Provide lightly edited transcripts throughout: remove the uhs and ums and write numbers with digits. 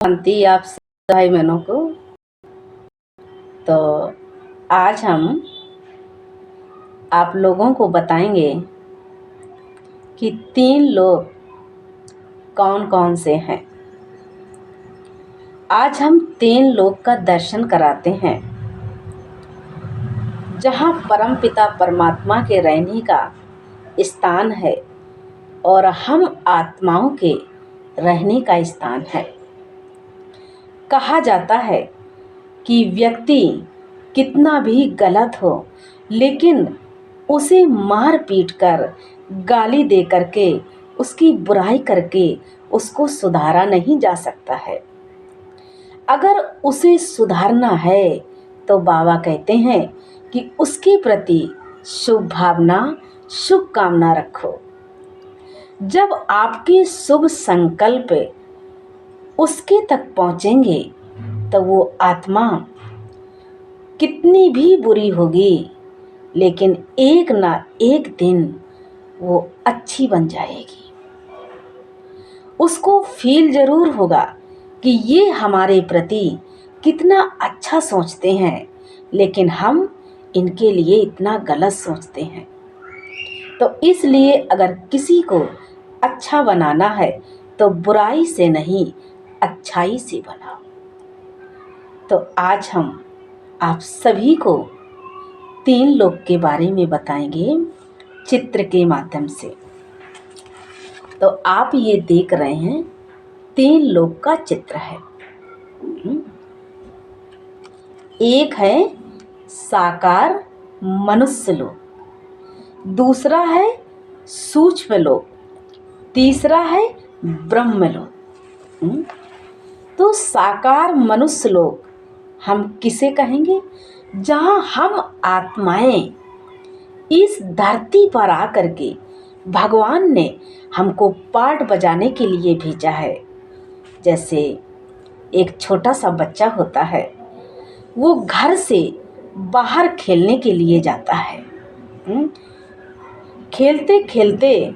शांति आप भाई बहनों को। तो आज हम आप लोगों को बताएंगे कि 3 लोग कौन कौन से हैं। आज हम 3 लोग का दर्शन कराते हैं जहाँ परमपिता परमात्मा के रहने का स्थान है और हम आत्माओं के रहने का स्थान है। कहा जाता है कि व्यक्ति कितना भी गलत हो लेकिन उसे मार पीट कर, गाली दे करके, उसकी बुराई करके उसको सुधारा नहीं जा सकता है। अगर उसे सुधारना है तो बाबा कहते हैं कि उसके प्रति शुभ भावना, शुभ कामना रखो। जब आपके शुभ संकल्प उसके तक पहुँचेंगे तो वो आत्मा कितनी भी बुरी होगी लेकिन एक ना एक दिन वो अच्छी बन जाएगी। उसको फील ज़रूर होगा कि ये हमारे प्रति कितना अच्छा सोचते हैं लेकिन हम इनके लिए इतना गलत सोचते हैं। तो इसलिए अगर किसी को अच्छा बनाना है तो बुराई से नहीं, अच्छाई से बनाओ। तो आज हम आप सभी को 3 लोग के बारे में बताएंगे चित्र के माध्यम से। तो आप ये देख रहे हैं 3 लोग का चित्र है। एक है साकार मनुष्य लोग, दूसरा है सूक्ष्म लोग, तीसरा है ब्रह्म लोग। तो साकार मनुष्य लोग हम किसे कहेंगे? जहाँ हम आत्माएं इस धरती पर आकर के भगवान ने हमको पाठ बजाने के लिए भेजा है। जैसे एक छोटा सा बच्चा होता है, वो घर से बाहर खेलने के लिए जाता है। खेलते खेलते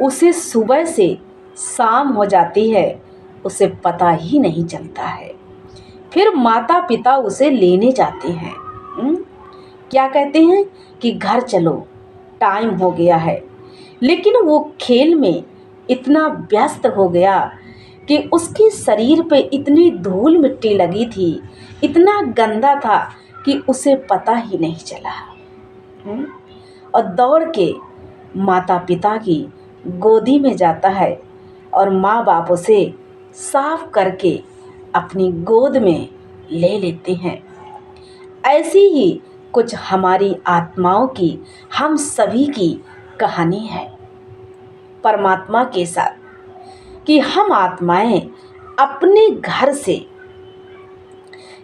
उसे सुबह से शाम हो जाती है, उसे पता ही नहीं चलता है। फिर माता पिता उसे लेने जाते हैं। क्या कहते हैं कि घर चलो, टाइम हो गया है। लेकिन वो खेल में इतना व्यस्त हो गया कि उसके शरीर पे इतनी धूल मिट्टी लगी थी, इतना गंदा था कि उसे पता ही नहीं चला। और दौड़ के माता पिता की गोदी में जाता है और माँ बाप उसे साफ करके अपनी गोद में ले लेते हैं। ऐसी ही कुछ हमारी आत्माओं की, हम सभी की कहानी है परमात्मा के साथ, कि हम आत्माएं अपने घर से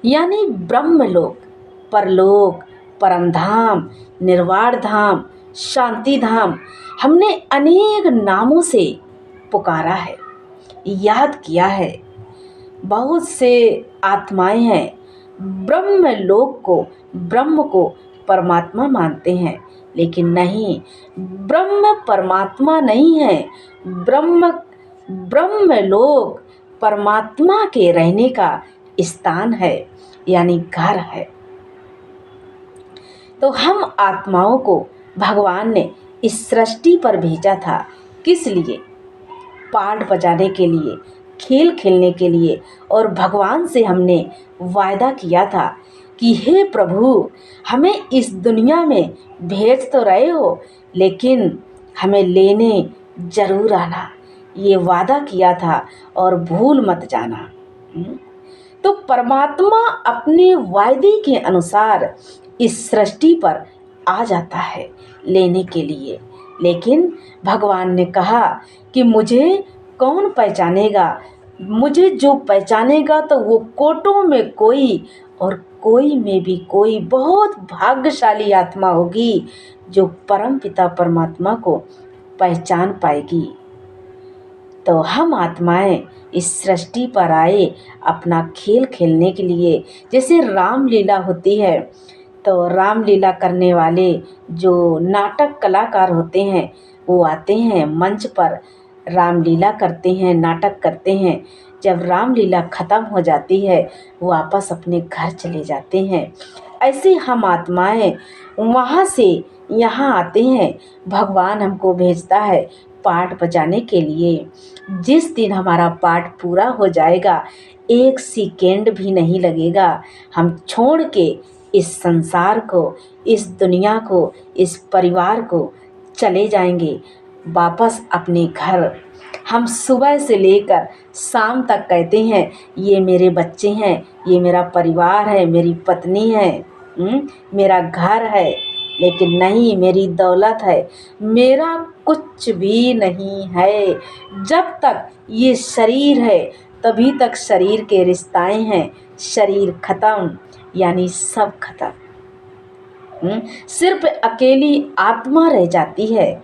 यानी ब्रह्मलोक, परलोक, परमधाम, निर्वाण धाम, शांति धाम, हमने अनेक नामों से पुकारा है, याद किया है। बहुत से आत्माएं हैं ब्रह्मलोक को, ब्रह्म को परमात्मा मानते हैं, लेकिन नहीं, ब्रह्म परमात्मा नहीं है। ब्रह्मलोक परमात्मा के रहने का स्थान है, यानी घर है। तो हम आत्माओं को भगवान ने इस सृष्टि पर भेजा था, किस लिए? पाठ बजाने के लिए, खेल खेलने के लिए। और भगवान से हमने वायदा किया था कि हे प्रभु, हमें इस दुनिया में भेज तो रहे हो लेकिन हमें लेने ज़रूर आना, ये वादा किया था और भूल मत जाना। तो परमात्मा अपने वायदे के अनुसार इस सृष्टि पर आ जाता है लेने के लिए। लेकिन भगवान ने कहा कि मुझे कौन पहचानेगा? मुझे जो पहचानेगा तो वो कोटों में कोई और कोई में भी कोई बहुत भाग्यशाली आत्मा होगी जो परम पिता परमात्मा को पहचान पाएगी। तो हम आत्माएं इस सृष्टि पर आए अपना खेल खेलने के लिए। जैसे रामलीला होती है तो रामलीला करने वाले जो नाटक कलाकार होते हैं वो आते हैं मंच पर रामलीला करते हैं, नाटक करते हैं। जब रामलीला ख़त्म हो जाती है वापस अपने घर चले जाते हैं। ऐसे हम आत्माएं वहाँ से यहाँ आते हैं। भगवान हमको भेजता है पाठ बजाने के लिए। जिस दिन हमारा पाठ पूरा हो जाएगा, एक सेकेंड भी नहीं लगेगा, हम छोड़ के इस संसार को, इस दुनिया को, इस परिवार को चले जाएंगे वापस अपने घर। हम सुबह से लेकर शाम तक कहते हैं ये मेरे बच्चे हैं, ये मेरा परिवार है, मेरी पत्नी है, मेरा घर है। लेकिन नहीं, मेरी दौलत है, मेरा कुछ भी नहीं है। जब तक ये शरीर है तभी तक शरीर के रिश्ताएं हैं। शरीर ख़त्म यानी सब खत्म। सिर्फ अकेली आत्मा रह जाती है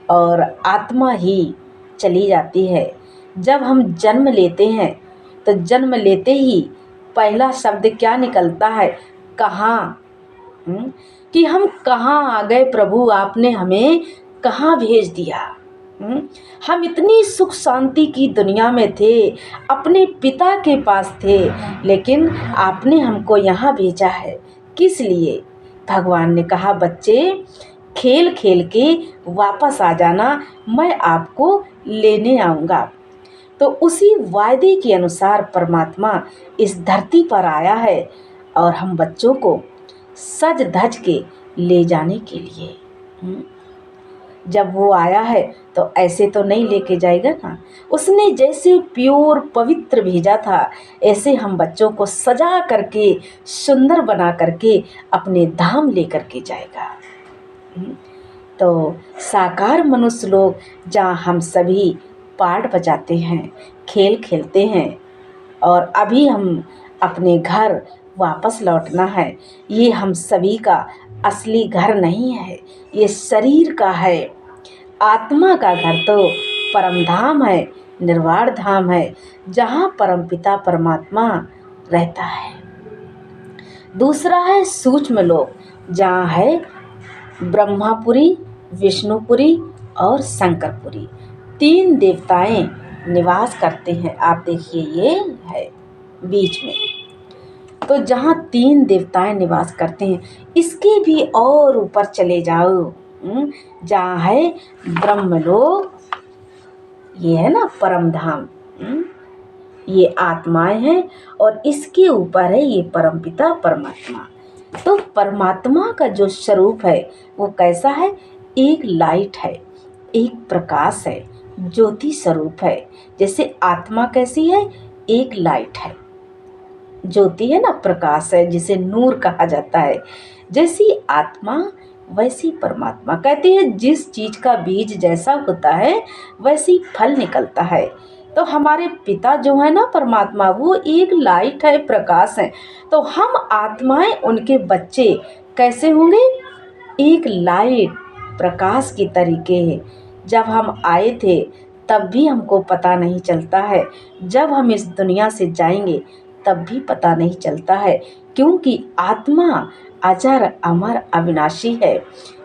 और आत्मा ही चली जाती है। जब हम जन्म लेते हैं तो जन्म लेते ही पहला शब्द क्या निकलता है? कहाँ। कि हम कहाँ आ गए प्रभु, आपने हमें कहाँ भेज दिया। हम इतनी सुख शांति की दुनिया में थे, अपने पिता के पास थे, लेकिन आपने हमको यहाँ भेजा है किस लिए? भगवान ने कहा बच्चे खेल खेल के वापस आ जाना, मैं आपको लेने आऊँगा। तो उसी वायदे के अनुसार परमात्मा इस धरती पर आया है और हम बच्चों को सज धज के ले जाने के लिए। जब वो आया है तो ऐसे तो नहीं लेके जाएगा ना। उसने जैसे प्योर पवित्र भेजा था, ऐसे हम बच्चों को सजा करके, सुंदर बना करके अपने धाम ले करके जाएगा। तो साकार मनुष्य लोग जहाँ हम सभी पाठ बजाते हैं, खेल खेलते हैं और अभी हम अपने घर वापस लौटना है, ये हम सभी का असली घर नहीं है, ये शरीर का है। आत्मा का घर तो परम धाम है, निर्वाण धाम है, जहाँ परमपिता परमात्मा रहता है। दूसरा है सूक्ष्म लोक, जहाँ है ब्रह्मापुरी, विष्णुपुरी और शंकरपुरी। 3 देवताएं निवास करते हैं। आप देखिए ये है बीच में। तो जहाँ 3 देवताएं निवास करते हैं, इसके भी और ऊपर चले जाओ, जहाँ है ब्रह्मलोक, ये है ना परम धाम। ये आत्माएं हैं और इसके ऊपर है ये परमपिता परमात्मा। तो परमात्मा का जो स्वरूप है वो कैसा है? एक लाइट है, एक प्रकाश है, ज्योति स्वरूप है। जैसे आत्मा कैसी है? एक लाइट है, ज्योति है ना, प्रकाश है, जिसे नूर कहा जाता है। जैसी आत्मा वैसी परमात्मा। कहते हैं जिस चीज़ का बीज जैसा होता है वैसी फल निकलता है। तो हमारे पिता जो है ना परमात्मा, वो एक लाइट है, प्रकाश है। तो हम आत्माएं उनके बच्चे कैसे होंगे? एक लाइट प्रकाश की तरीके हैं। जब हम आए थे तब भी हमको पता नहीं चलता है, जब हम इस दुनिया से जाएंगे तब भी पता नहीं चलता है, क्योंकि आत्मा अजर अमर अविनाशी है,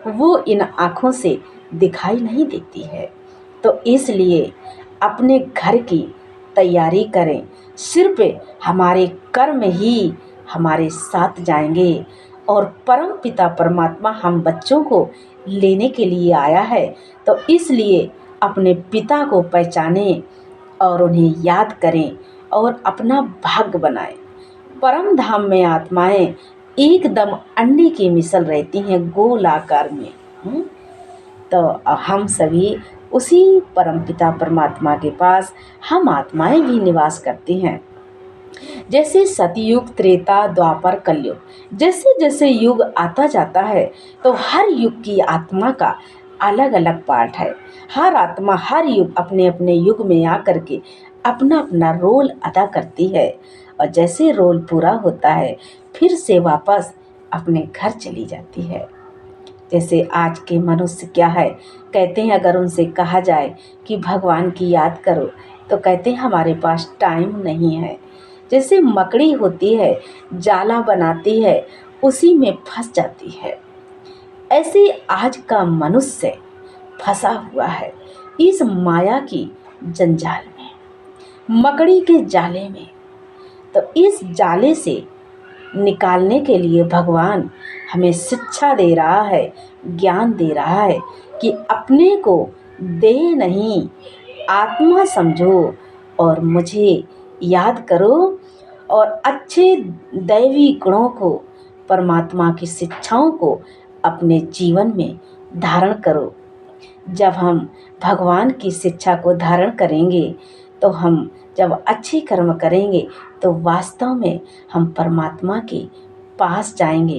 वो इन आँखों से दिखाई नहीं देती है। तो इसलिए अपने घर की तैयारी करें। सिर्फ हमारे कर्म ही हमारे साथ जाएंगे और परम पिता परमात्मा हम बच्चों को लेने के लिए आया है। तो इसलिए अपने पिता को पहचानें और उन्हें याद करें और अपना भाग्य बनाएं। परम धाम में आत्माएं एकदम अंडे की मिसल रहती हैं, गोल आकार में। तो हम सभी उसी परमपिता परमात्मा के पास हम आत्माएं भी निवास करती हैं। जैसे सतयुग, त्रेता, द्वापर, कलयुग, जैसे जैसे युग आता जाता है तो हर युग की आत्मा का अलग अलग पाठ है। हर आत्मा हर युग अपने अपने युग में आकर के अपना अपना रोल अदा करती है और जैसे रोल पूरा होता है फिर से वापस अपने घर चली जाती है। जैसे आज के मनुष्य क्या है, कहते हैं अगर उनसे कहा जाए कि भगवान की याद करो तो कहते हैं हमारे पास टाइम नहीं है। जैसे मकड़ी होती है, जाला बनाती है, उसी में फंस जाती है, ऐसे आज का मनुष्य फंसा हुआ है। इस माया की जंजाल में, मकड़ी के जाले में। तो इस जाले से निकालने के लिए भगवान हमें शिक्षा दे रहा है, ज्ञान दे रहा है कि अपने को देह नहीं आत्मा समझो और मुझे याद करो और अच्छे दैवी गुणों को, परमात्मा की शिक्षाओं को अपने जीवन में धारण करो। जब हम भगवान की शिक्षा को धारण करेंगे तो हम जब अच्छे कर्म करेंगे तो वास्तव में हम परमात्मा के पास जाएंगे।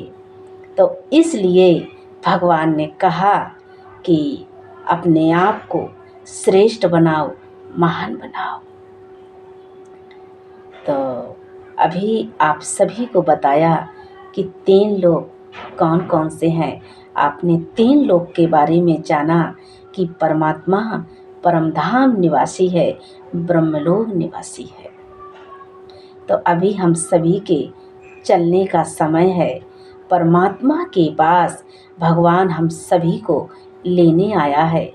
तो इसलिए भगवान ने कहा कि अपने आप को श्रेष्ठ बनाओ, महान बनाओ। तो अभी आप सभी को बताया कि 3 लोक कौन कौन से हैं। आपने 3 लोक के बारे में जाना कि परमात्मा परमधाम निवासी है, ब्रह्मलोक निवासी है। तो अभी हम सभी के चलने का समय है। परमात्मा के पास भगवान हम सभी को लेने आया है।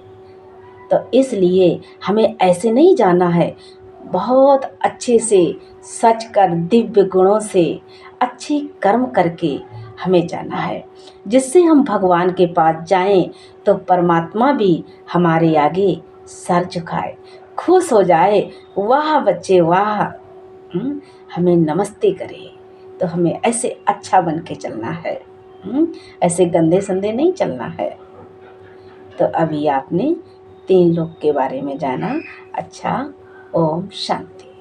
तो इसलिए हमें ऐसे नहीं जाना है, बहुत अच्छे से सच कर दिव्य गुणों से अच्छे कर्म करके हमें जाना है, जिससे हम भगवान के पास जाएं तो परमात्मा भी हमारे आगे सर झुकाए, खुश हो जाए, वाह बच्चे वाह, हमें नमस्ते करे। तो हमें ऐसे अच्छा बन के चलना है, ऐसे गंदे संदे नहीं चलना है। तो अभी आपने 3 लोक के बारे में जाना। अच्छा, ओम शांति।